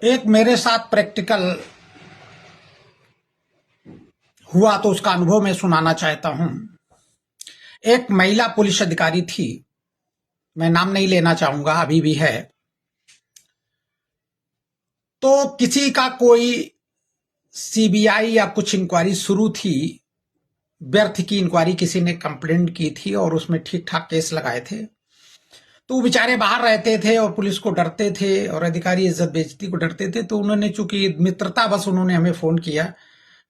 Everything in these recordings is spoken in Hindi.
एक मेरे साथ प्रैक्टिकल हुआ तो उसका अनुभव मैं सुनाना चाहता हूं। एक महिला पुलिस अधिकारी थी, मैं नाम नहीं लेना चाहूंगा, अभी भी है। तो किसी का कोई सीबीआई या कुछ इंक्वायरी शुरू थी, व्यर्थ की इंक्वायरी, किसी ने कंप्लेंट की थी और उसमें ठीक ठाक केस लगाए थे। तो वो बेचारे बाहर रहते थे और पुलिस को डरते थे और अधिकारी इज्जत बेइज्जती को डरते थे। तो उन्होंने, चूंकि मित्रता बस, उन्होंने हमें फोन किया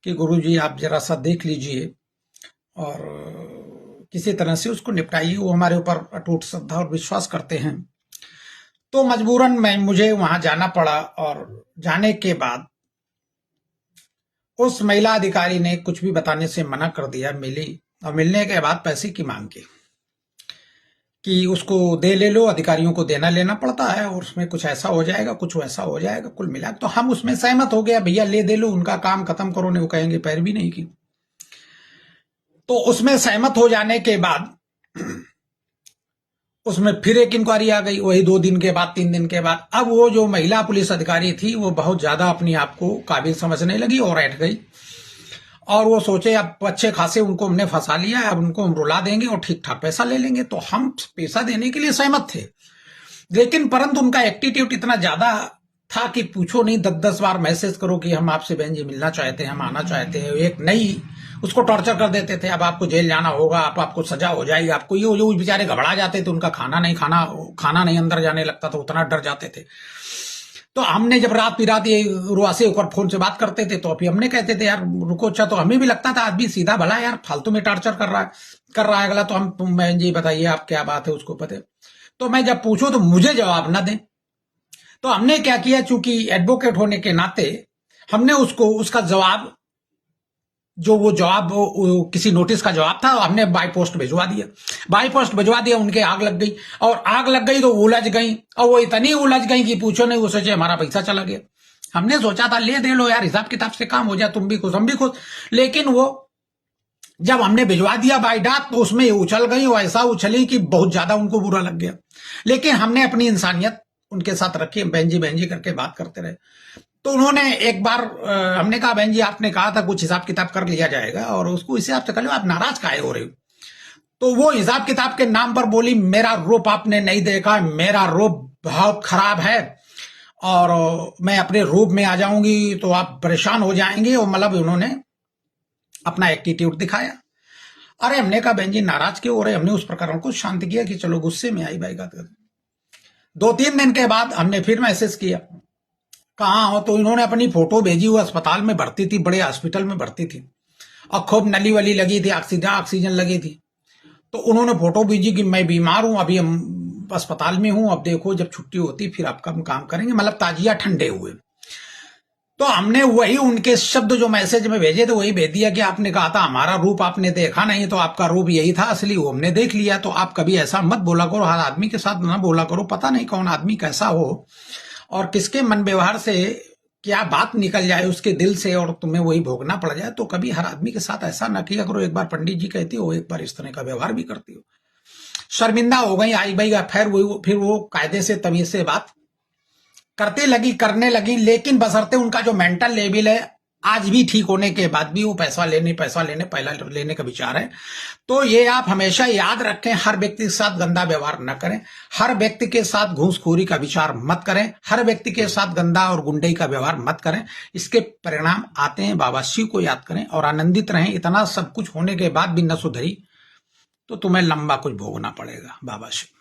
कि गुरुजी आप जरा सा देख लीजिए और किसी तरह से उसको निपटाइए। वो हमारे ऊपर अटूट श्रद्धा और विश्वास करते हैं। तो मजबूरन मुझे वहां जाना पड़ा और जाने के बाद उस महिला अधिकारी ने कुछ भी बताने से मना कर दिया। मिली और मिलने के बाद पैसे की मांग की कि उसको दे ले लो, अधिकारियों को देना लेना पड़ता है और उसमें कुछ ऐसा हो जाएगा, कुछ वैसा हो जाएगा। कुल मिला तो हम उसमें सहमत हो गया, भैया ले दे लो, उनका काम खत्म करो। नहीं, वो कहेंगे पैरवी नहीं की। तो उसमें सहमत हो जाने के बाद उसमें फिर एक इंक्वायरी आ गई, वही 2 दिन के बाद, 3 दिन के बाद। अब वो जो महिला पुलिस अधिकारी थी वो बहुत ज्यादा अपने आप को काबिल समझने लगी और ऐठ गई और वो सोचे अब अच्छे खासे उनको हमने फंसा लिया है, अब उनको हम रुला देंगे और ठीक ठाक पैसा ले लेंगे। तो हम पैसा देने के लिए सहमत थे, लेकिन परंतु उनका एटीट्यूड इतना ज्यादा था कि पूछो नहीं। 10-10 बार मैसेज करो कि हम आपसे बहन जी मिलना चाहते हैं, हम आना चाहते हैं, एक नहीं, उसको टॉर्चर कर देते थे। अब आपको जेल जाना होगा, आपको सजा हो जाएगी, आपको ये जो बेचारे घबरा जाते थे, उनका खाना नहीं अंदर जाने लगता था, उतना डर जाते थे। तो हमने जब रात बिरात ये रुआसे होकर फोन से बात करते थे तो अभी हमने कहते थे यार रुको। अच्छा, तो हमें भी लगता था आदमी सीधा भला है यार, फालतू में टॉर्चर कर रहा है अगला। तो हम, बहन जी बताइए आप क्या बात है, उसको पता। तो मैं जब पूछूं तो मुझे जवाब ना दें। तो हमने क्या किया, चूंकि एडवोकेट होने के नाते हमने उसको उसका जवाब, जो वो जवाब वो किसी नोटिस का जवाब था, हमने बाई पोस्ट भिजवा दिया। बाई पोस्ट भिजवा दिया, उनके आग लग गई। और आग लग गई तो उलझ गई, और वो इतनी उलझ गई कि पूछो नहीं। वो सोचे हमारा पैसा चला गया। हमने सोचा था ले दे लो यार, हिसाब किताब से काम हो जाए, तुम भी खुश हम भी खुश। लेकिन वो जब हमने भिजवा दिया बाई डाक तो उसमें उछल गई, और ऐसा उछली कि बहुत ज्यादा उनको बुरा लग गया। लेकिन हमने अपनी इंसानियत उनके साथ रखी, बहन जी करके बात करते रहे। तो उन्होंने एक बार, हमने कहा बहन जी आपने कहा था कुछ हिसाब किताब कर लिया जाएगा और उसको इस हिसाब से कर लो, आप नाराज काहे हो रहे हो। तो वो हिसाब किताब के नाम पर बोली मेरा रूप आपने नहीं देखा, मेरा रूप बहुत खराब है और मैं अपने रूप में आ जाऊंगी तो आप परेशान हो जाएंगे। और मतलब उन्होंने अपना एटीट्यूड दिखाया। अरे हमने कहा बहन जी नाराज क्यों हो रहे, हमने उस प्रकरण को शांत किया कि चलो गुस्से में आई भाई बात कर। 2-3 दिन के बाद हमने फिर मैसेज किया, कहाँ हो। तो इन्होंने अपनी फोटो भेजी, वो अस्पताल में भर्ती थी, बड़े हॉस्पिटल में भर्ती थी और खूब नली वली लगी थी, ऑक्सीजन लगी थी। तो उन्होंने फोटो भेजी कि मैं बीमार हूं, अभी हम अस्पताल में हूं, अब देखो जब छुट्टी होती फिर आपका हम काम करेंगे। मतलब ताजिया ठंडे हुए। तो हमने वही उनके शब्द जो मैसेज में भेजे थे वही भेज दिया कि आपने कहा था हमारा रूप आपने देखा नहीं, तो आपका रूप यही था असली, वो हमने देख लिया। तो आप कभी ऐसा मत बोला करो, हर आदमी के साथ ना बोला करो, पता नहीं कौन आदमी कैसा हो और किसके मन व्यवहार से क्या बात निकल जाए उसके दिल से और तुम्हें वही भोगना पड़ जाए। तो कभी हर आदमी के साथ ऐसा ना किया करो। एक बार पंडित जी कहते हो, एक बार इस तरह का व्यवहार भी करती हो। शर्मिंदा हो गई, आई भाई फिर वो कायदे से तमीज से बात करते लगी, करने लगी। लेकिन बशर्ते उनका जो मेंटल लेवल है आज भी ठीक होने के बाद भी वो पैसा लेने पहला लेने का विचार है। तो ये आप हमेशा याद रखें, हर व्यक्ति के साथ गंदा व्यवहार न करें, हर व्यक्ति के साथ घूसखोरी का विचार मत करें, हर व्यक्ति के साथ गंदा और गुंडई का व्यवहार मत करें। इसके परिणाम आते हैं। बाबा शिव को याद करें और आनंदित रहें। इतना सब कुछ होने के बाद भी न सुधरी तो तुम्हें लंबा कुछ भोगना पड़ेगा। बाबा शिव।